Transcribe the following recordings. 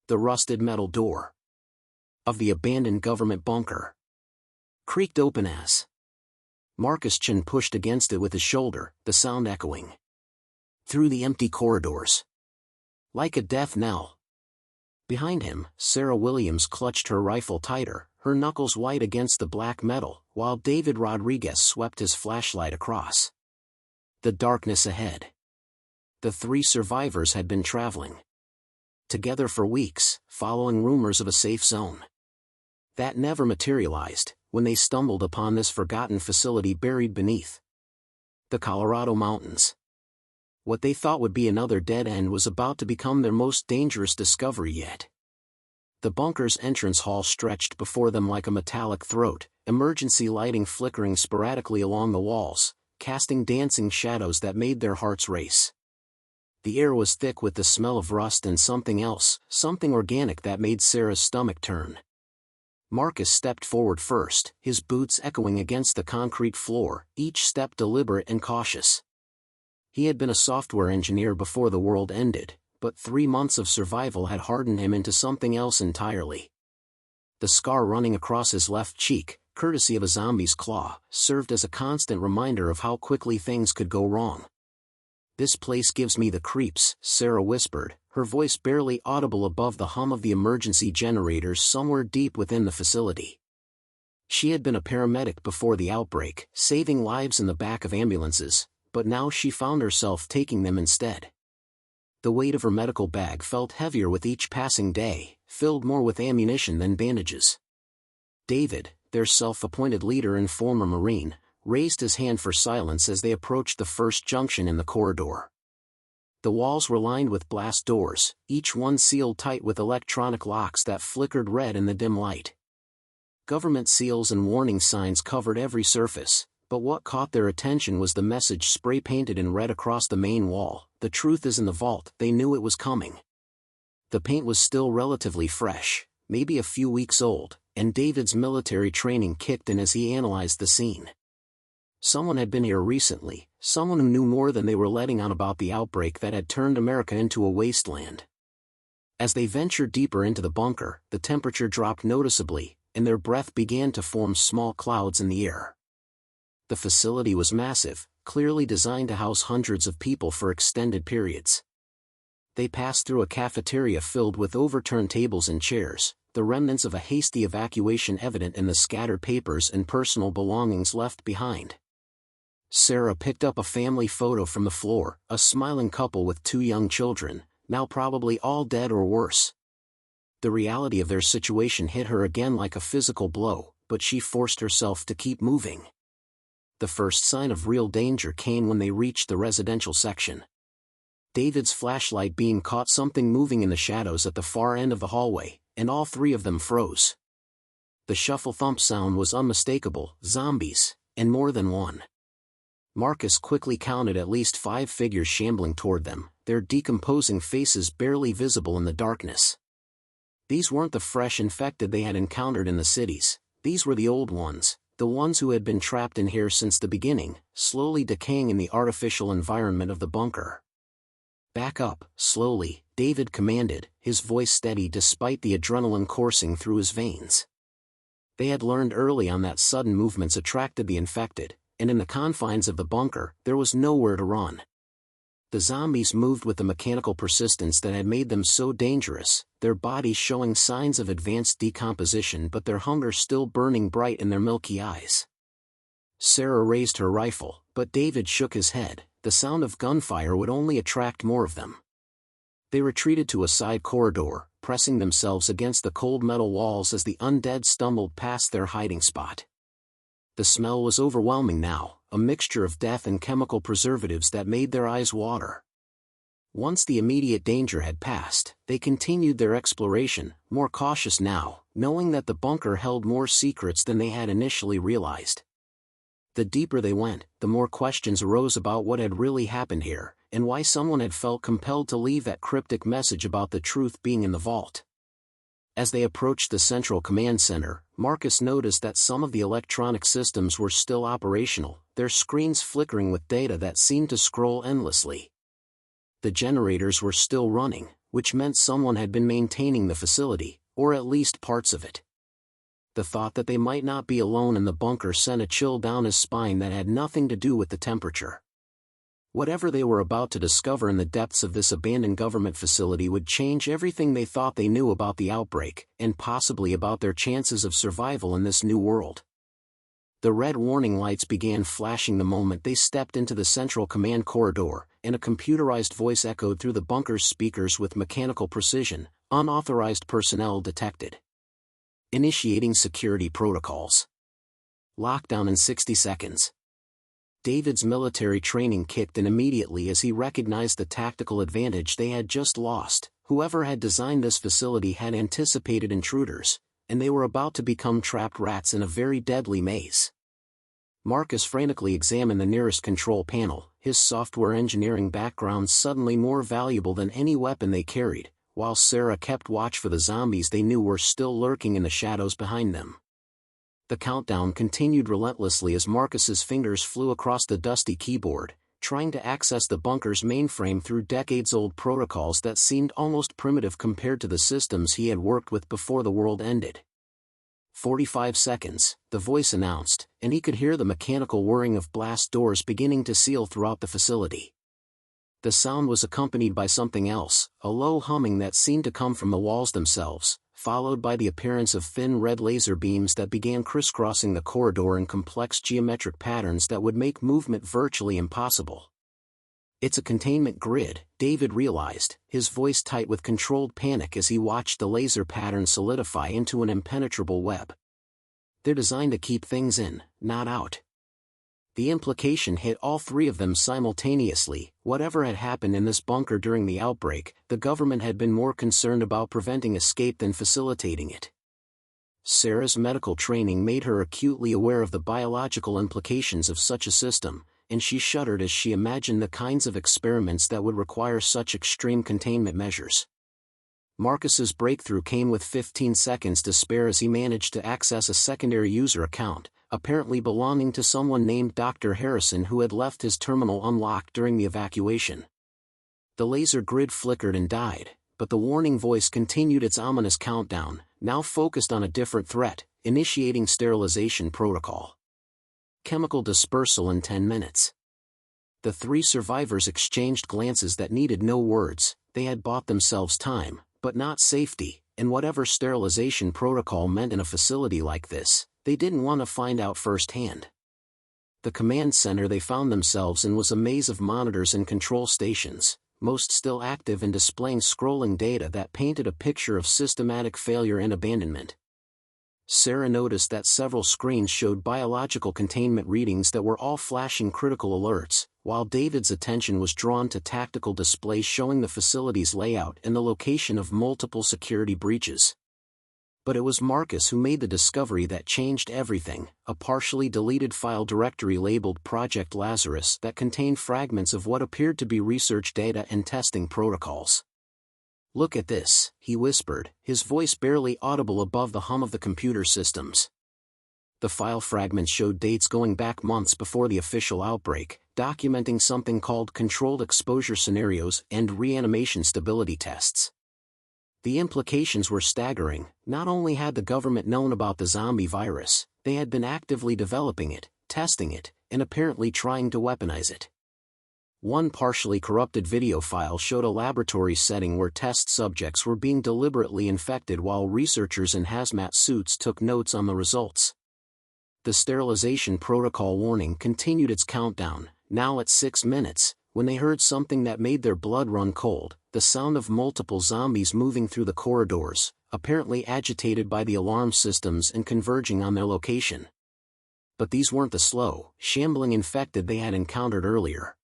The rusted metal door of the abandoned government bunker creaked open as Marcus Chin pushed against it with his shoulder, the sound echoing through the empty corridors like a death knell. Behind him, Sarah Williams clutched her rifle tighter, her knuckles white against the black metal, while David Rodriguez swept his flashlight across the darkness ahead. The three survivors had been traveling together for weeks, following rumors of a safe zone that never materialized, when they stumbled upon this forgotten facility buried beneath the Colorado mountains. What they thought would be another dead end was about to become their most dangerous discovery yet. The bunker's entrance hall stretched before them like a metallic throat, emergency lighting flickering sporadically along the walls, casting dancing shadows that made their hearts race. The air was thick with the smell of rust and something else, something organic that made Sarah's stomach turn. Marcus stepped forward first, his boots echoing against the concrete floor, each step deliberate and cautious. He had been a software engineer before the world ended, but 3 months of survival had hardened him into something else entirely. The scar running across his left cheek, courtesy of a zombie's claw, served as a constant reminder of how quickly things could go wrong. "This place gives me the creeps," Sarah whispered, her voice barely audible above the hum of the emergency generators somewhere deep within the facility. She had been a paramedic before the outbreak, saving lives in the back of ambulances, but now she found herself taking them instead. The weight of her medical bag felt heavier with each passing day, filled more with ammunition than bandages. David, their self-appointed leader and former Marine, raised his hand for silence as they approached the first junction in the corridor. The walls were lined with blast doors, each one sealed tight with electronic locks that flickered red in the dim light. Government seals and warning signs covered every surface, but what caught their attention was the message spray-painted in red across the main wall: "The truth is in the vault." They knew it was coming. The paint was still relatively fresh, maybe a few weeks old, and David's military training kicked in as he analyzed the scene. Someone had been here recently, someone who knew more than they were letting on about the outbreak that had turned America into a wasteland. As they ventured deeper into the bunker, the temperature dropped noticeably, and their breath began to form small clouds in the air. The facility was massive, clearly designed to house hundreds of people for extended periods. They passed through a cafeteria filled with overturned tables and chairs, the remnants of a hasty evacuation evident in the scattered papers and personal belongings left behind. Sarah picked up a family photo from the floor, a smiling couple with 2 young children, now probably all dead or worse. The reality of their situation hit her again like a physical blow, but she forced herself to keep moving. The first sign of real danger came when they reached the residential section. David's flashlight beam caught something moving in the shadows at the far end of the hallway, and all 3 of them froze. The shuffle-thump sound was unmistakable: zombies, and more than one. Marcus quickly counted at least 5 figures shambling toward them, their decomposing faces barely visible in the darkness. These weren't the fresh infected they had encountered in the cities, these were the old ones. The ones who had been trapped in here since the beginning, slowly decaying in the artificial environment of the bunker. "Back up," slowly, David commanded, his voice steady despite the adrenaline coursing through his veins. They had learned early on that sudden movements attracted the infected, and in the confines of the bunker, there was nowhere to run. The zombies moved with the mechanical persistence that had made them so dangerous, their bodies showing signs of advanced decomposition but their hunger still burning bright in their milky eyes. Sarah raised her rifle, but David shook his head. The sound of gunfire would only attract more of them. They retreated to a side corridor, pressing themselves against the cold metal walls as the undead stumbled past their hiding spot. The smell was overwhelming now, a mixture of death and chemical preservatives that made their eyes water. Once the immediate danger had passed, they continued their exploration, more cautious now, knowing that the bunker held more secrets than they had initially realized. The deeper they went, the more questions arose about what had really happened here, and why someone had felt compelled to leave that cryptic message about the truth being in the vault. As they approached the central command center, Marcus noticed that some of the electronic systems were still operational, their screens flickering with data that seemed to scroll endlessly. The generators were still running, which meant someone had been maintaining the facility, or at least parts of it. The thought that they might not be alone in the bunker sent a chill down his spine that had nothing to do with the temperature. Whatever they were about to discover in the depths of this abandoned government facility would change everything they thought they knew about the outbreak, and possibly about their chances of survival in this new world. The red warning lights began flashing the moment they stepped into the central command corridor, and a computerized voice echoed through the bunker's speakers with mechanical precision: "Unauthorized personnel detected. Initiating security protocols. Lockdown in 60 seconds. David's military training kicked in immediately as he recognized the tactical advantage they had just lost. Whoever had designed this facility had anticipated intruders, and they were about to become trapped rats in a very deadly maze. Marcus frantically examined the nearest control panel, his software engineering background suddenly more valuable than any weapon they carried, while Sarah kept watch for the zombies they knew were still lurking in the shadows behind them. The countdown continued relentlessly as Marcus's fingers flew across the dusty keyboard, trying to access the bunker's mainframe through decades-old protocols that seemed almost primitive compared to the systems he had worked with before the world ended. 45 seconds, the voice announced, and he could hear the mechanical whirring of blast doors beginning to seal throughout the facility. The sound was accompanied by something else, a low humming that seemed to come from the walls themselves, followed by the appearance of thin red laser beams that began crisscrossing the corridor in complex geometric patterns that would make movement virtually impossible. "It's a containment grid," David realized, his voice tight with controlled panic as he watched the laser pattern solidify into an impenetrable web. "They're designed to keep things in, not out." The implication hit all three of them simultaneously. Whatever had happened in this bunker during the outbreak, the government had been more concerned about preventing escape than facilitating it. Sarah's medical training made her acutely aware of the biological implications of such a system, and she shuddered as she imagined the kinds of experiments that would require such extreme containment measures. Marcus's breakthrough came with 15 seconds to spare as he managed to access a secondary user account, apparently belonging to someone named Dr. Harrison who had left his terminal unlocked during the evacuation. The laser grid flickered and died, but the warning voice continued its ominous countdown, now focused on a different threat: initiating sterilization protocol. Chemical dispersal in 10 minutes. The three survivors exchanged glances that needed no words. They had bought themselves time, but not safety, and whatever sterilization protocol meant in a facility like this, they didn't want to find out firsthand. The command center they found themselves in was a maze of monitors and control stations, most still active and displaying scrolling data that painted a picture of systematic failure and abandonment. Sarah noticed that several screens showed biological containment readings that were all flashing critical alerts, while David's attention was drawn to tactical displays showing the facility's layout and the location of multiple security breaches. But it was Marcus who made the discovery that changed everything: a partially deleted file directory labeled Project Lazarus that contained fragments of what appeared to be research data and testing protocols. "Look at this," he whispered, his voice barely audible above the hum of the computer systems. The file fragments showed dates going back months before the official outbreak, documenting something called controlled exposure scenarios and reanimation stability tests. The implications were staggering. Not only had the government known about the zombie virus, they had been actively developing it, testing it, and apparently trying to weaponize it. One partially corrupted video file showed a laboratory setting where test subjects were being deliberately infected while researchers in hazmat suits took notes on the results. The sterilization protocol warning continued its countdown, now at 6 minutes, when they heard something that made their blood run cold: the sound of multiple zombies moving through the corridors, apparently agitated by the alarm systems and converging on their location. But these weren't the slow, shambling infected they had encountered earlier.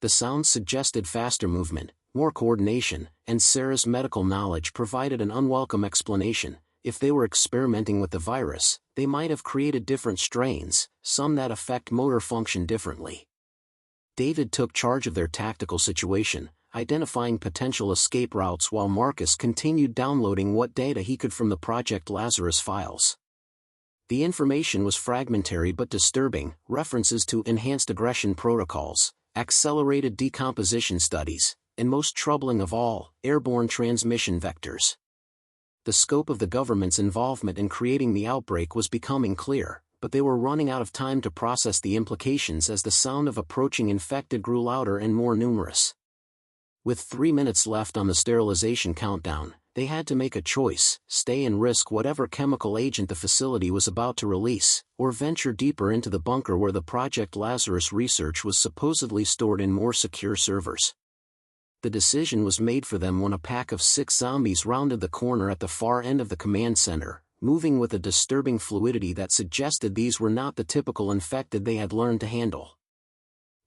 The sounds suggested faster movement, more coordination, and Sarah's medical knowledge provided an unwelcome explanation. If they were experimenting with the virus, they might have created different strains, some that affect motor function differently. David took charge of their tactical situation, identifying potential escape routes while Marcus continued downloading what data he could from the Project Lazarus files. The information was fragmentary but disturbing: references to enhanced aggression protocols, accelerated decomposition studies, and most troubling of all, airborne transmission vectors. The scope of the government's involvement in creating the outbreak was becoming clear, but they were running out of time to process the implications as the sound of approaching infected grew louder and more numerous. With 3 minutes left on the sterilization countdown, they had to make a choice: stay and risk whatever chemical agent the facility was about to release, or venture deeper into the bunker where the Project Lazarus research was supposedly stored in more secure servers. The decision was made for them when a pack of 6 zombies rounded the corner at the far end of the command center, moving with a disturbing fluidity that suggested these were not the typical infected they had learned to handle.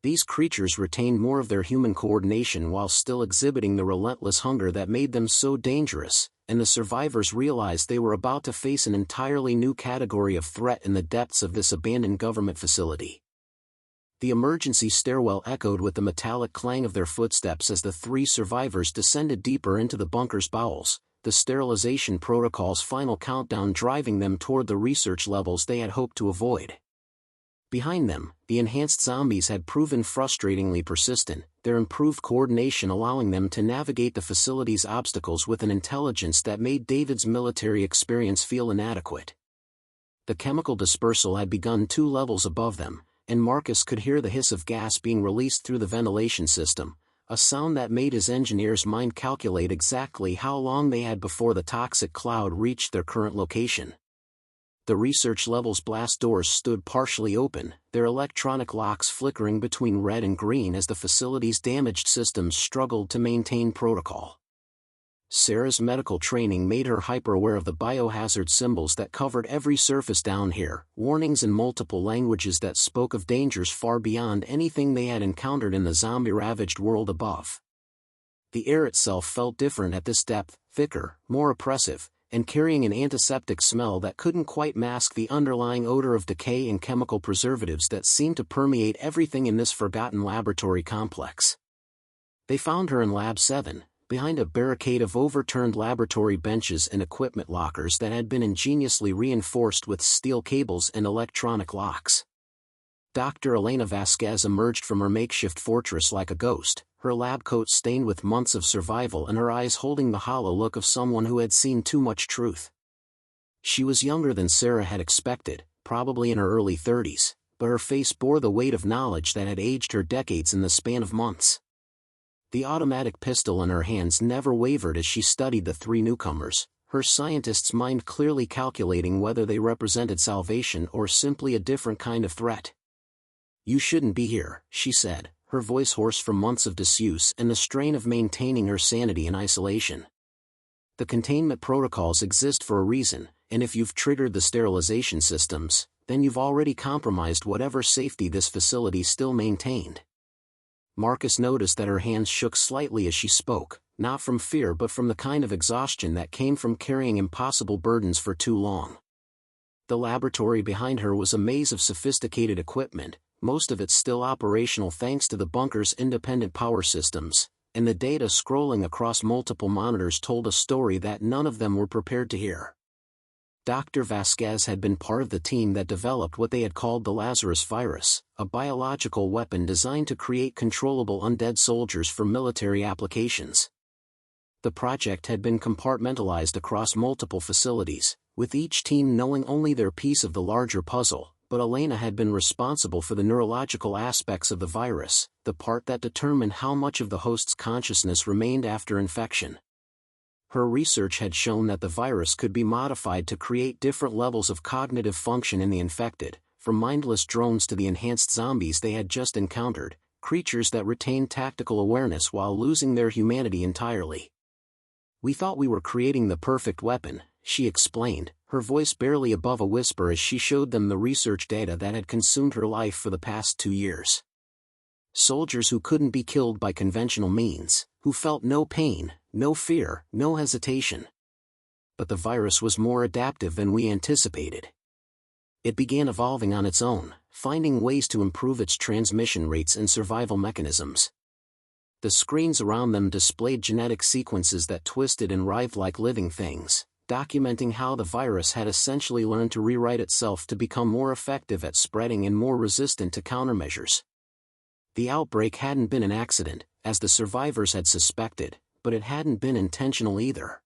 These creatures retained more of their human coordination while still exhibiting the relentless hunger that made them so dangerous, and the survivors realized they were about to face an entirely new category of threat in the depths of this abandoned government facility. The emergency stairwell echoed with the metallic clang of their footsteps as the 3 survivors descended deeper into the bunker's bowels, the sterilization protocol's final countdown driving them toward the research levels they had hoped to avoid. Behind them, the enhanced zombies had proven frustratingly persistent, their improved coordination allowing them to navigate the facility's obstacles with an intelligence that made David's military experience feel inadequate. The chemical dispersal had begun 2 levels above them, and Marcus could hear the hiss of gas being released through the ventilation system, a sound that made his engineer's mind calculate exactly how long they had before the toxic cloud reached their current location. The research level's blast doors stood partially open, their electronic locks flickering between red and green as the facility's damaged systems struggled to maintain protocol. Sarah's medical training made her hyper-aware of the biohazard symbols that covered every surface down here, warnings in multiple languages that spoke of dangers far beyond anything they had encountered in the zombie-ravaged world above. The air itself felt different at this depth, thicker, more oppressive, and carrying an antiseptic smell that couldn't quite mask the underlying odor of decay and chemical preservatives that seemed to permeate everything in this forgotten laboratory complex. They found her in Lab 7. Behind a barricade of overturned laboratory benches and equipment lockers that had been ingeniously reinforced with steel cables and electronic locks. Dr. Elena Vasquez emerged from her makeshift fortress like a ghost, her lab coat stained with months of survival and her eyes holding the hollow look of someone who had seen too much truth. She was younger than Sarah had expected, probably in her early 30s, but her face bore the weight of knowledge that had aged her decades in the span of months. The automatic pistol in her hands never wavered as she studied the 3 newcomers, her scientist's mind clearly calculating whether they represented salvation or simply a different kind of threat. "You shouldn't be here," she said, her voice hoarse from months of disuse and the strain of maintaining her sanity in isolation. "The containment protocols exist for a reason, and if you've triggered the sterilization systems, then you've already compromised whatever safety this facility still maintained." Marcus noticed that her hands shook slightly as she spoke, not from fear but from the kind of exhaustion that came from carrying impossible burdens for too long. The laboratory behind her was a maze of sophisticated equipment, most of it still operational thanks to the bunker's independent power systems, and the data scrolling across multiple monitors told a story that none of them were prepared to hear. Dr. Vasquez had been part of the team that developed what they had called the Lazarus virus, a biological weapon designed to create controllable undead soldiers for military applications. The project had been compartmentalized across multiple facilities, with each team knowing only their piece of the larger puzzle, but Elena had been responsible for the neurological aspects of the virus, the part that determined how much of the host's consciousness remained after infection. Her research had shown that the virus could be modified to create different levels of cognitive function in the infected, from mindless drones to the enhanced zombies they had just encountered, creatures that retained tactical awareness while losing their humanity entirely. "We thought we were creating the perfect weapon," she explained, her voice barely above a whisper as she showed them the research data that had consumed her life for the past 2 years. Soldiers who couldn't be killed by conventional means, who felt no pain, no fear, no hesitation. But the virus was more adaptive than we anticipated. It began evolving on its own, finding ways to improve its transmission rates and survival mechanisms. The screens around them displayed genetic sequences that twisted and writhed like living things, documenting how the virus had essentially learned to rewrite itself to become more effective at spreading and more resistant to countermeasures. The outbreak hadn't been an accident, as the survivors had suspected, but it hadn't been intentional either.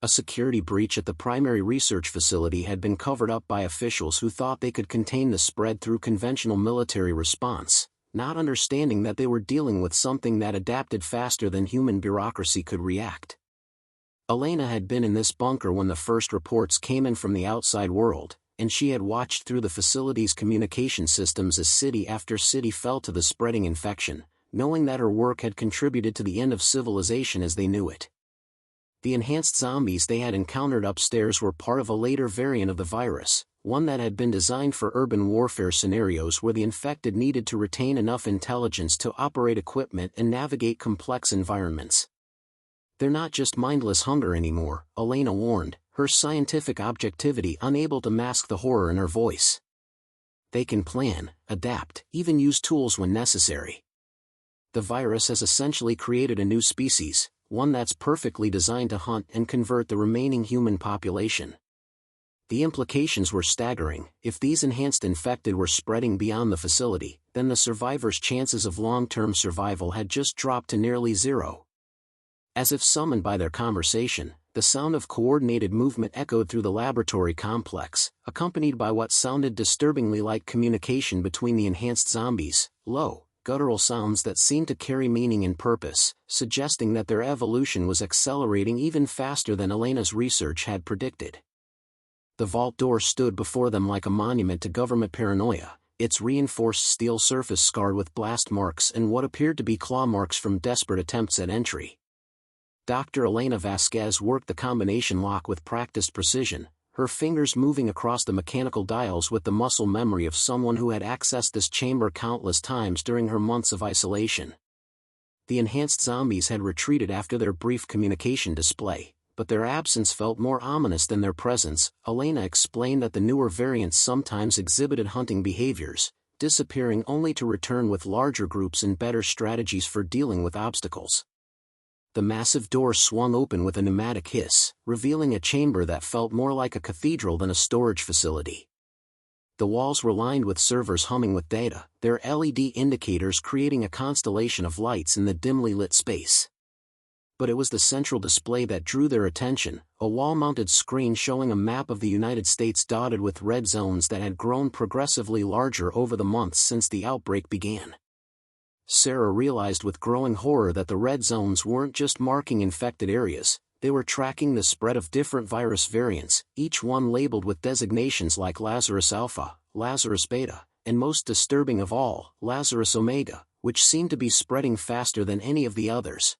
A security breach at the primary research facility had been covered up by officials who thought they could contain the spread through conventional military response, not understanding that they were dealing with something that adapted faster than human bureaucracy could react. Elena had been in this bunker when the first reports came in from the outside world, and she had watched through the facility's communication systems as city after city fell to the spreading infection, knowing that her work had contributed to the end of civilization as they knew it. The enhanced zombies they had encountered upstairs were part of a later variant of the virus, one that had been designed for urban warfare scenarios where the infected needed to retain enough intelligence to operate equipment and navigate complex environments. "They're not just mindless hunger anymore," Elena warned, her scientific objectivity unable to mask the horror in her voice. "They can plan, adapt, even use tools when necessary. The virus has essentially created a new species, one that's perfectly designed to hunt and convert the remaining human population." The implications were staggering. If these enhanced infected were spreading beyond the facility, then the survivors' chances of long-term survival had just dropped to nearly zero. As if summoned by their conversation, the sound of coordinated movement echoed through the laboratory complex, accompanied by what sounded disturbingly like communication between the enhanced zombies, low, guttural sounds that seemed to carry meaning and purpose, suggesting that their evolution was accelerating even faster than Elena's research had predicted. The vault door stood before them like a monument to government paranoia, its reinforced steel surface scarred with blast marks and what appeared to be claw marks from desperate attempts at entry. Dr. Elena Vasquez worked the combination lock with practiced precision, her fingers moving across the mechanical dials with the muscle memory of someone who had accessed this chamber countless times during her months of isolation. The enhanced zombies had retreated after their brief communication display, but their absence felt more ominous than their presence. Elena explained that the newer variants sometimes exhibited hunting behaviors, disappearing only to return with larger groups and better strategies for dealing with obstacles. The massive door swung open with a pneumatic hiss, revealing a chamber that felt more like a cathedral than a storage facility. The walls were lined with servers humming with data, their LED indicators creating a constellation of lights in the dimly lit space. But it was the central display that drew their attention, a wall-mounted screen showing a map of the United States dotted with red zones that had grown progressively larger over the months since the outbreak began. Sarah realized with growing horror that the red zones weren't just marking infected areas, they were tracking the spread of different virus variants, each one labeled with designations like Lazarus Alpha, Lazarus Beta, and most disturbing of all, Lazarus Omega, which seemed to be spreading faster than any of the others.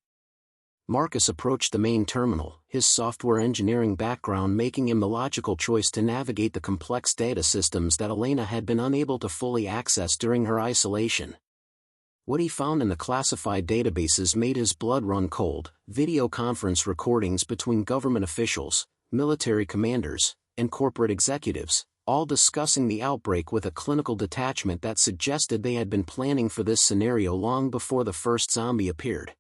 Marcus approached the main terminal, his software engineering background making him the logical choice to navigate the complex data systems that Elena had been unable to fully access during her isolation. What he found in the classified databases made his blood run cold: video conference recordings between government officials, military commanders, and corporate executives, all discussing the outbreak with a clinical detachment that suggested they had been planning for this scenario long before the first zombie appeared.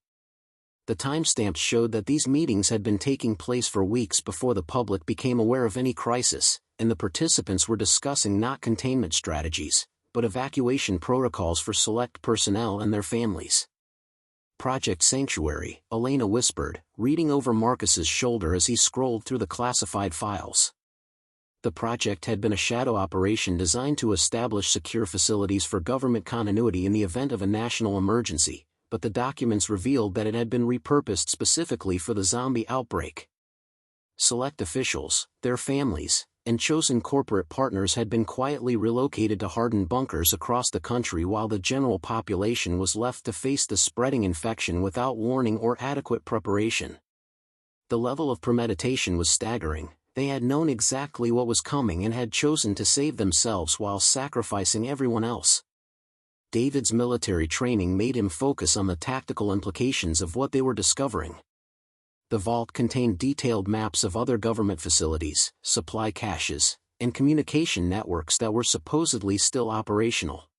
The timestamps showed that these meetings had been taking place for weeks before the public became aware of any crisis, and the participants were discussing not containment strategies, but evacuation protocols for select personnel and their families. "Project Sanctuary," Elena whispered, reading over Marcus's shoulder as he scrolled through the classified files. The project had been a shadow operation designed to establish secure facilities for government continuity in the event of a national emergency, but the documents revealed that it had been repurposed specifically for the zombie outbreak. Select officials, their families, and chosen corporate partners had been quietly relocated to hardened bunkers across the country while the general population was left to face the spreading infection without warning or adequate preparation. The level of premeditation was staggering. They had known exactly what was coming and had chosen to save themselves while sacrificing everyone else. David's military training made him focus on the tactical implications of what they were discovering. The vault contained detailed maps of other government facilities, supply caches, and communication networks that were supposedly still operational.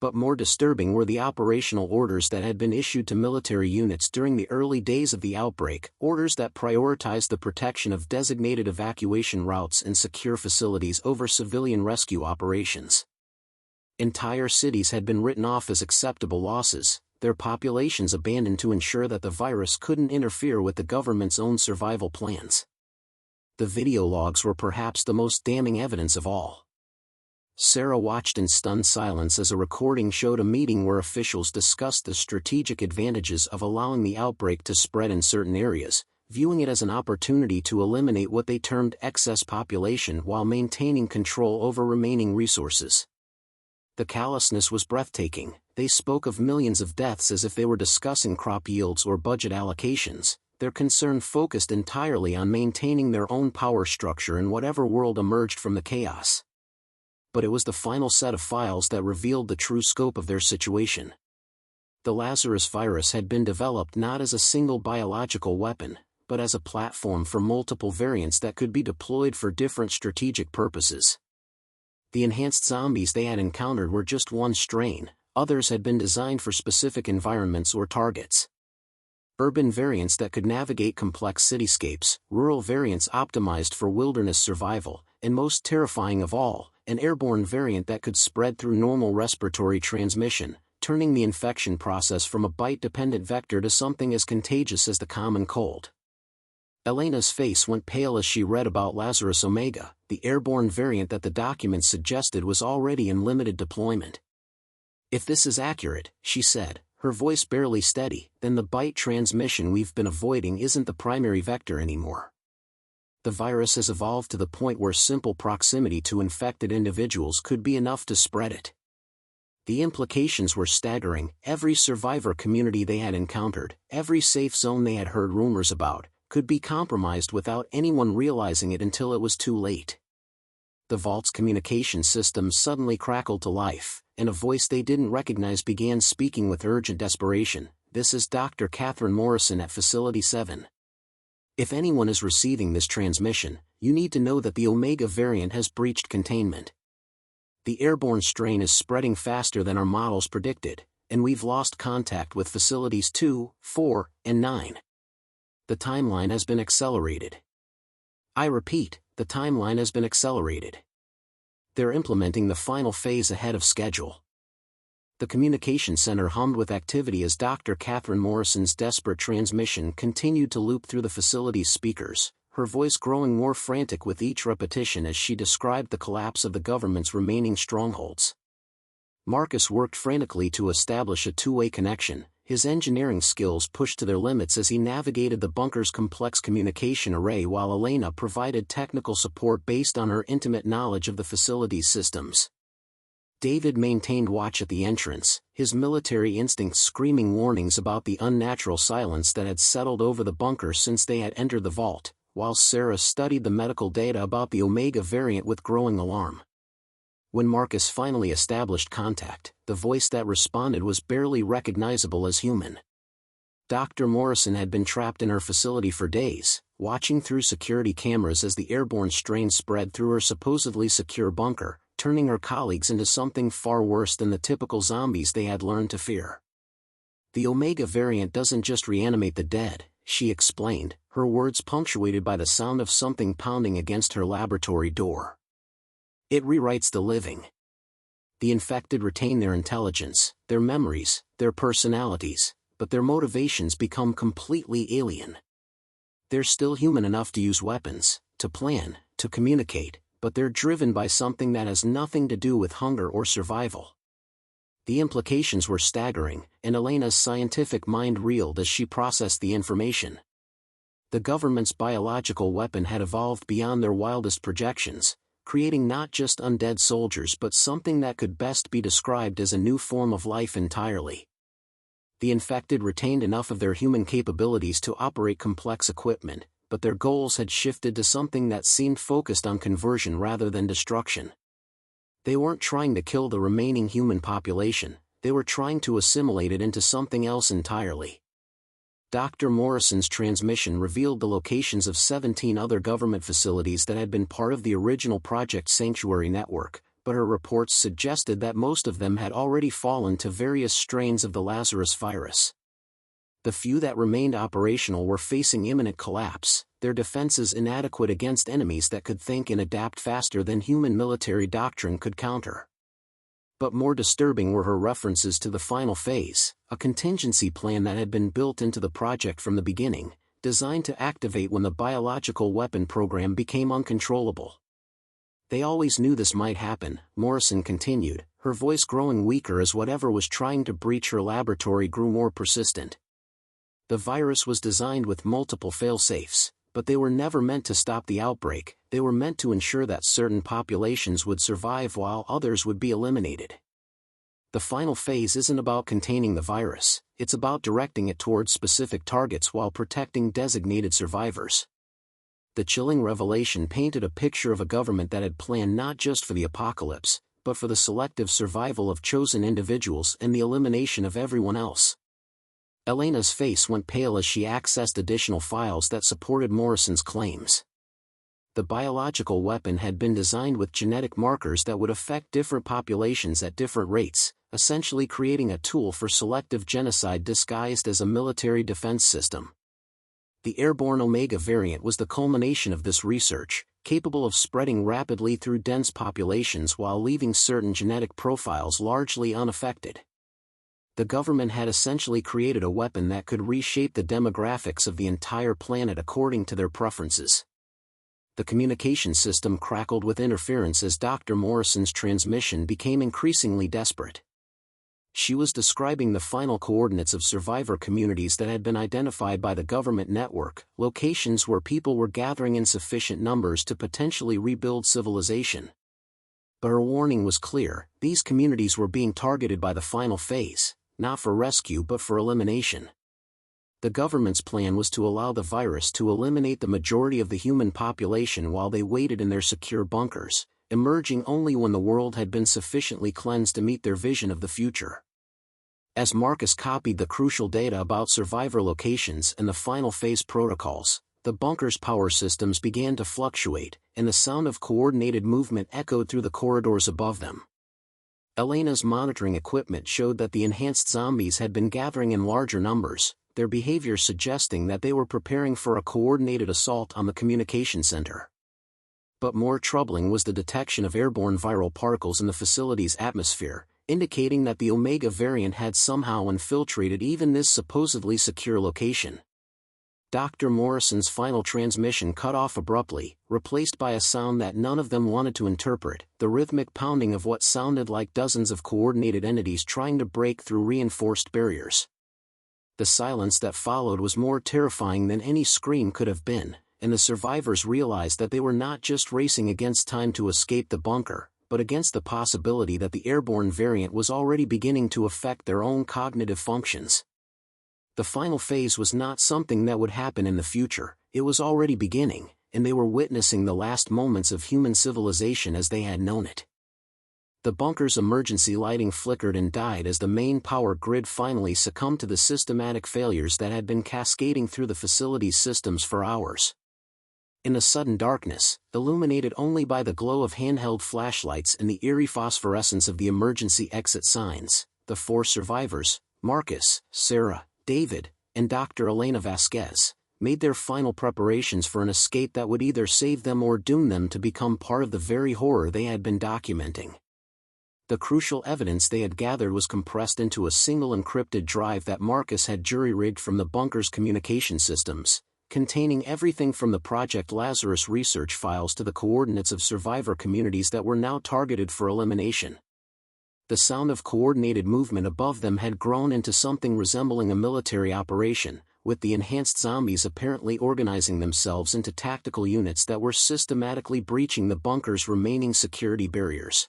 But more disturbing were the operational orders that had been issued to military units during the early days of the outbreak, orders that prioritized the protection of designated evacuation routes and secure facilities over civilian rescue operations. Entire cities had been written off as acceptable losses, their populations abandoned to ensure that the virus couldn't interfere with the government's own survival plans. The video logs were perhaps the most damning evidence of all. Sarah watched in stunned silence as a recording showed a meeting where officials discussed the strategic advantages of allowing the outbreak to spread in certain areas, viewing it as an opportunity to eliminate what they termed excess population while maintaining control over remaining resources. The callousness was breathtaking. They spoke of millions of deaths as if they were discussing crop yields or budget allocations, their concern focused entirely on maintaining their own power structure in whatever world emerged from the chaos. But it was the final set of files that revealed the true scope of their situation. The Lazarus virus had been developed not as a single biological weapon, but as a platform for multiple variants that could be deployed for different strategic purposes. The enhanced zombies they had encountered were just one strain, others had been designed for specific environments or targets. Urban variants that could navigate complex cityscapes, rural variants optimized for wilderness survival, and most terrifying of all, an airborne variant that could spread through normal respiratory transmission, turning the infection process from a bite-dependent vector to something as contagious as the common cold. Elena's face went pale as she read about Lazarus Omega, the airborne variant that the documents suggested was already in limited deployment. "If this is accurate," she said, her voice barely steady, "then the bite transmission we've been avoiding isn't the primary vector anymore. The virus has evolved to the point where simple proximity to infected individuals could be enough to spread it." The implications were staggering. Every survivor community they had encountered, every safe zone they had heard rumors about, could be compromised without anyone realizing it until it was too late. The Vault's communication system suddenly crackled to life, and a voice they didn't recognize began speaking with urgent desperation. "This is Dr. Catherine Morrison at Facility 7. If anyone is receiving this transmission, you need to know that the Omega variant has breached containment. The airborne strain is spreading faster than our models predicted, and we've lost contact with Facilities 2, 4, and 9. The timeline has been accelerated. I repeat, the timeline has been accelerated. They're implementing the final phase ahead of schedule." The communication center hummed with activity as Dr. Catherine Morrison's desperate transmission continued to loop through the facility's speakers, her voice growing more frantic with each repetition as she described the collapse of the government's remaining strongholds. Marcus worked frantically to establish a two-way connection, his engineering skills pushed to their limits as he navigated the bunker's complex communication array while Elena provided technical support based on her intimate knowledge of the facility's systems. David maintained watch at the entrance, his military instincts screaming warnings about the unnatural silence that had settled over the bunker since they had entered the vault, while Sarah studied the medical data about the Omega variant with growing alarm. When Marcus finally established contact, the voice that responded was barely recognizable as human. Dr. Morrison had been trapped in her facility for days, watching through security cameras as the airborne strain spread through her supposedly secure bunker, turning her colleagues into something far worse than the typical zombies they had learned to fear. "The Omega variant doesn't just reanimate the dead," she explained, her words punctuated by the sound of something pounding against her laboratory door. "It rewrites the living. The infected retain their intelligence, their memories, their personalities, but their motivations become completely alien. They're still human enough to use weapons, to plan, to communicate, but they're driven by something that has nothing to do with hunger or survival." The implications were staggering, and Elena's scientific mind reeled as she processed the information. The government's biological weapon had evolved beyond their wildest projections, creating not just undead soldiers but something that could best be described as a new form of life entirely. The infected retained enough of their human capabilities to operate complex equipment, but their goals had shifted to something that seemed focused on conversion rather than destruction. They weren't trying to kill the remaining human population, they were trying to assimilate it into something else entirely. Dr. Morrison's transmission revealed the locations of 17 other government facilities that had been part of the original Project Sanctuary network, but her reports suggested that most of them had already fallen to various strains of the Lazarus virus. The few that remained operational were facing imminent collapse, their defenses inadequate against enemies that could think and adapt faster than human military doctrine could counter. But more disturbing were her references to the final phase, a contingency plan that had been built into the project from the beginning, designed to activate when the biological weapon program became uncontrollable. They always knew this might happen, Morrison continued, her voice growing weaker as whatever was trying to breach her laboratory grew more persistent. The virus was designed with multiple fail-safes, but they were never meant to stop the outbreak. They were meant to ensure that certain populations would survive while others would be eliminated. The final phase isn't about containing the virus, it's about directing it towards specific targets while protecting designated survivors. The chilling revelation painted a picture of a government that had planned not just for the apocalypse, but for the selective survival of chosen individuals and the elimination of everyone else. Elena's face went pale as she accessed additional files that supported Morrison's claims. The biological weapon had been designed with genetic markers that would affect different populations at different rates, essentially creating a tool for selective genocide disguised as a military defense system. The airborne Omega variant was the culmination of this research, capable of spreading rapidly through dense populations while leaving certain genetic profiles largely unaffected. The government had essentially created a weapon that could reshape the demographics of the entire planet according to their preferences. The communication system crackled with interference as Dr. Morrison's transmission became increasingly desperate. She was describing the final coordinates of survivor communities that had been identified by the government network, locations where people were gathering in sufficient numbers to potentially rebuild civilization. But her warning was clear: these communities were being targeted by the final phase, not for rescue but for elimination. The government's plan was to allow the virus to eliminate the majority of the human population while they waited in their secure bunkers, emerging only when the world had been sufficiently cleansed to meet their vision of the future. As Marcus copied the crucial data about survivor locations and the final phase protocols, the bunker's power systems began to fluctuate, and the sound of coordinated movement echoed through the corridors above them. Elena's monitoring equipment showed that the enhanced zombies had been gathering in larger numbers, their behavior suggesting that they were preparing for a coordinated assault on the communication center. But more troubling was the detection of airborne viral particles in the facility's atmosphere, indicating that the Omega variant had somehow infiltrated even this supposedly secure location. Dr. Morrison's final transmission cut off abruptly, replaced by a sound that none of them wanted to interpret, the rhythmic pounding of what sounded like dozens of coordinated entities trying to break through reinforced barriers. The silence that followed was more terrifying than any scream could have been, and the survivors realized that they were not just racing against time to escape the bunker, but against the possibility that the airborne variant was already beginning to affect their own cognitive functions. The final phase was not something that would happen in the future, it was already beginning, and they were witnessing the last moments of human civilization as they had known it. The bunker's emergency lighting flickered and died as the main power grid finally succumbed to the systematic failures that had been cascading through the facility's systems for hours. In the sudden darkness, illuminated only by the glow of handheld flashlights and the eerie phosphorescence of the emergency exit signs, the four survivors, Marcus, Sarah, David, and Dr. Elena Vasquez, made their final preparations for an escape that would either save them or doom them to become part of the very horror they had been documenting. The crucial evidence they had gathered was compressed into a single encrypted drive that Marcus had jury-rigged from the bunker's communication systems, containing everything from the Project Lazarus research files to the coordinates of survivor communities that were now targeted for elimination. The sound of coordinated movement above them had grown into something resembling a military operation, with the enhanced zombies apparently organizing themselves into tactical units that were systematically breaching the bunker's remaining security barriers.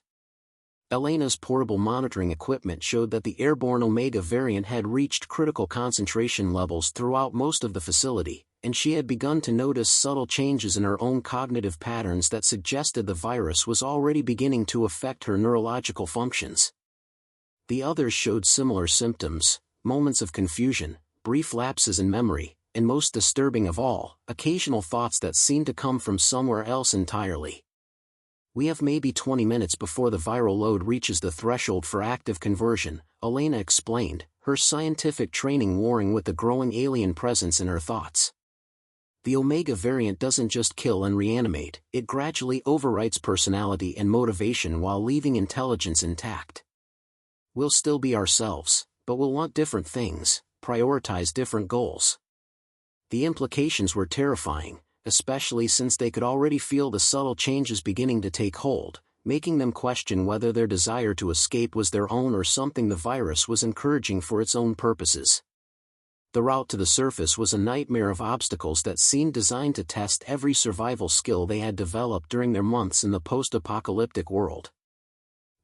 Elena's portable monitoring equipment showed that the airborne Omega variant had reached critical concentration levels throughout most of the facility, and she had begun to notice subtle changes in her own cognitive patterns that suggested the virus was already beginning to affect her neurological functions. The others showed similar symptoms: moments of confusion, brief lapses in memory, and most disturbing of all, occasional thoughts that seemed to come from somewhere else entirely. "We have maybe 20 minutes before the viral load reaches the threshold for active conversion," Elena explained, her scientific training warring with the growing alien presence in her thoughts. "The Omega variant doesn't just kill and reanimate, it gradually overwrites personality and motivation while leaving intelligence intact. We'll still be ourselves, but we'll want different things, prioritize different goals. The implications were terrifying, especially since they could already feel the subtle changes beginning to take hold, making them question whether their desire to escape was their own or something the virus was encouraging for its own purposes. The route to the surface was a nightmare of obstacles that seemed designed to test every survival skill they had developed during their months in the post-apocalyptic world.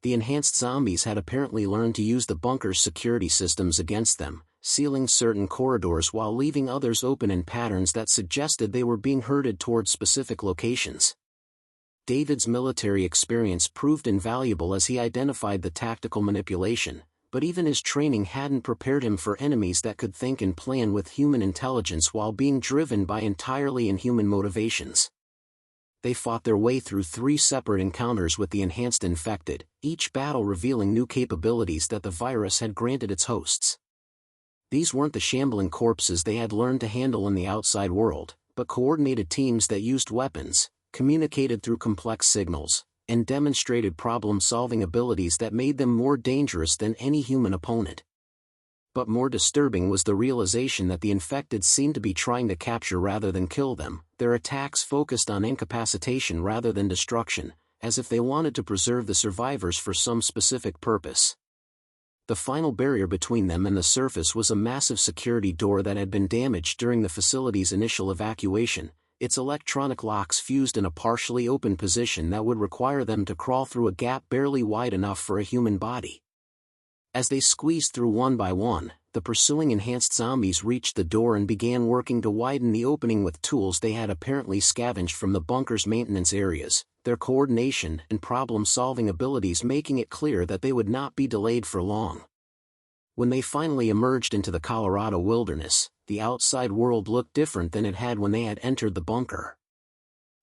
The enhanced zombies had apparently learned to use the bunker's security systems against them, sealing certain corridors while leaving others open in patterns that suggested they were being herded towards specific locations. David's military experience proved invaluable as he identified the tactical manipulation, but even his training hadn't prepared him for enemies that could think and plan with human intelligence while being driven by entirely inhuman motivations. They fought their way through 3 separate encounters with the enhanced infected, each battle revealing new capabilities that the virus had granted its hosts. These weren't the shambling corpses they had learned to handle in the outside world, but coordinated teams that used weapons, communicated through complex signals, and demonstrated problem-solving abilities that made them more dangerous than any human opponent. But more disturbing was the realization that the infected seemed to be trying to capture rather than kill them. Their attacks focused on incapacitation rather than destruction, as if they wanted to preserve the survivors for some specific purpose. The final barrier between them and the surface was a massive security door that had been damaged during the facility's initial evacuation, its electronic locks fused in a partially open position that would require them to crawl through a gap barely wide enough for a human body. As they squeezed through one by one, the pursuing enhanced zombies reached the door and began working to widen the opening with tools they had apparently scavenged from the bunker's maintenance areas, their coordination and problem-solving abilities making it clear that they would not be delayed for long. When they finally emerged into the Colorado wilderness, the outside world looked different than it had when they had entered the bunker.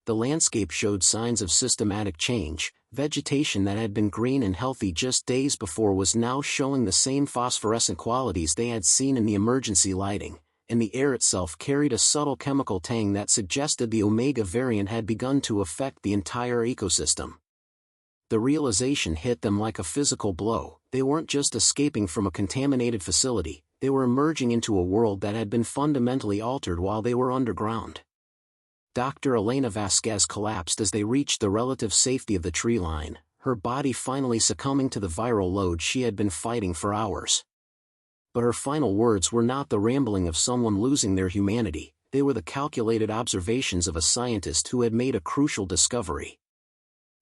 The landscape showed signs of systematic change. Vegetation that had been green and healthy just days before was now showing the same phosphorescent qualities they had seen in the emergency lighting, and the air itself carried a subtle chemical tang that suggested the Omega variant had begun to affect the entire ecosystem. The realization hit them like a physical blow. They weren't just escaping from a contaminated facility, they were emerging into a world that had been fundamentally altered while they were underground. Dr. Elena Vasquez collapsed as they reached the relative safety of the tree line, her body finally succumbing to the viral load she had been fighting for hours. But her final words were not the rambling of someone losing their humanity, they were the calculated observations of a scientist who had made a crucial discovery.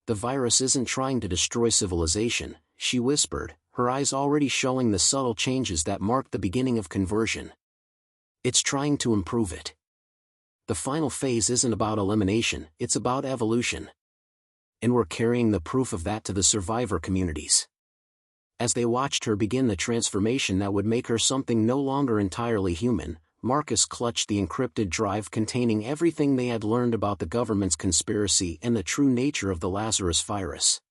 "The virus isn't trying to destroy civilization," she whispered, her eyes already showing the subtle changes that marked the beginning of conversion. "It's trying to improve it. The final phase isn't about elimination, it's about evolution. And we're carrying the proof of that to the survivor communities." As they watched her begin the transformation that would make her something no longer entirely human, Marcus clutched the encrypted drive containing everything they had learned about the government's conspiracy and the true nature of the Lazarus virus.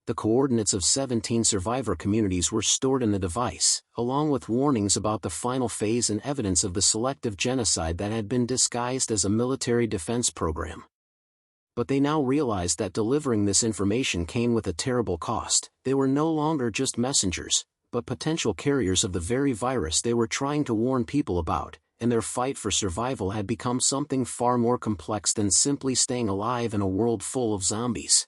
The coordinates of 17 survivor communities were stored in the device, along with warnings about the final phase and evidence of the selective genocide that had been disguised as a military defense program. But they now realized that delivering this information came with a terrible cost. They were no longer just messengers, but potential carriers of the very virus they were trying to warn people about, and their fight for survival had become something far more complex than simply staying alive in a world full of zombies.